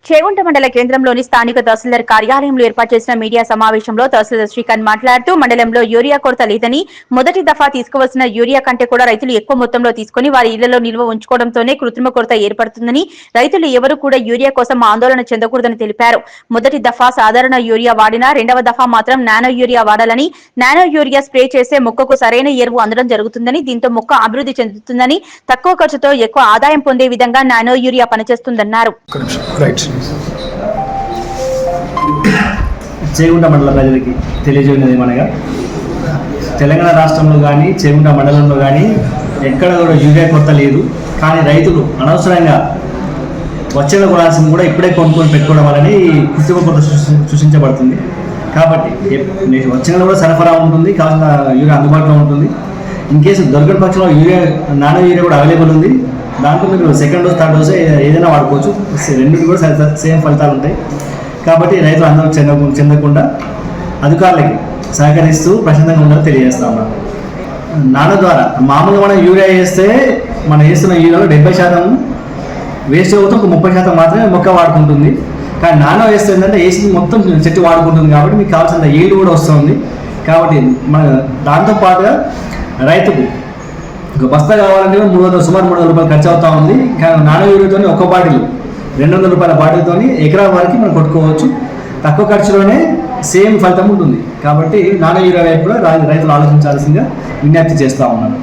చేగుంట మండల కేంద్రంలోని స్థానిక తహసీల్దార్ కార్యాలయంలో ఏర్పాటు చేసిన మీడియా సమావేశంలో తహసీల్దార్ శ్రీకాంత్ మాట్లాడుతూ మండలంలో యూరియా కొరత లేదని మొదటి దఫా తీసుకోవాల్సిన యూరియా కంటే కూడా రైతులు ఎక్కువ మొత్తంలో తీసుకుని వారి ఇళ్లలో నిల్వ ఉంచుకోవడంతోనే కృత్రిమ కొరత ఏర్పడుతుందని రైతులు ఎవరు కూడా యూరియా కోసం ఆందోళన చెందకూడదని తెలిపారు. మొదటి దఫా సాధారణ యూరియా వాడినా రెండవ దఫా మాత్రం నానో యూరియా వాడాలని, నానో యూరియా స్ప్రే చేసే మొక్కకు సరైన ఎరువు అందడం జరుగుతుందని, దీంతో మొక్క అభివృద్ధి చెందుతుందని, తక్కువ ఖర్చుతో ఎక్కువ ఆదాయం పొందే విధంగా నానో యూరియా పనిచేస్తుందన్నారు. చేగుంట మండల ప్రజలకి తెలియజేయడం ఏమనగా, తెలంగాణ రాష్ట్రంలో కానీ చేగుంట మండలంలో కానీ ఎక్కడ కూడా యూరియా కొరత లేదు. కానీ రైతులు అనవసరంగా వచ్చేల కొనాల్సింది కూడా ఇప్పుడే కొనుక్కొని పెట్టుకోవడం వల్ల కృత్రిమ కొరత సృష్టించబడుతుంది. కాబట్టి వచ్చిన కూడా సరఫరా ఉంటుంది, కావాల్సిన యూరియా అందుబాటులో ఉంటుంది. ఇన్ కేసు దొరకని పక్షంలో నానో యూరియా కూడా అవైలబుల్ ఉంది. దాంట్లో మీరు సెకండ్ డోస్, థర్డ్ డోస్ ఏదైనా వాడుకోవచ్చు. రెండింటికి కూడా సేమ్ ఫలితాలు ఉంటాయి. కాబట్టి రైతులు అందరూ చెందకుండా అధికారులకి సహకరిస్తూ ప్రశాంతంగా ఉండాలని తెలియజేస్తా ఉన్నాం. నానో ద్వారా మామూలుగా మనం యూరియా వేస్తే మనం వేస్తున్న యూరియాలో 70% వేస్ట్ అవుతూ ఒక 30% మాత్రమే మొక్క వాడుకుంటుంది. కానీ నానో వేస్తే ఏంటంటే వేసి మొత్తం చెట్టు వాడుకుంటుంది. కాబట్టి మీకు కావాల్సిన ఈల్డ్ కూడా వస్తుంది. కాబట్టి మన దాంతోపాటుగా రైతుకు ఒక బస్తా కావాలంటే సుమారు 300 రూపాయలు ఖర్చు అవుతూ ఉంది. కానీ నానో యూరియాతో ఒక బాటిల్ 200 రూపాయల బాటిల్తో ఎకరా వరకు మనం కొట్టుకోవచ్చు. తక్కువ ఖర్చులోనే సేమ్ ఫలితం ఉంటుంది. కాబట్టి నానో యూరియా వైపు కూడా రైతులు ఆలోచించాల్సిందిగా విజ్ఞప్తి చేస్తూ ఉన్నాను.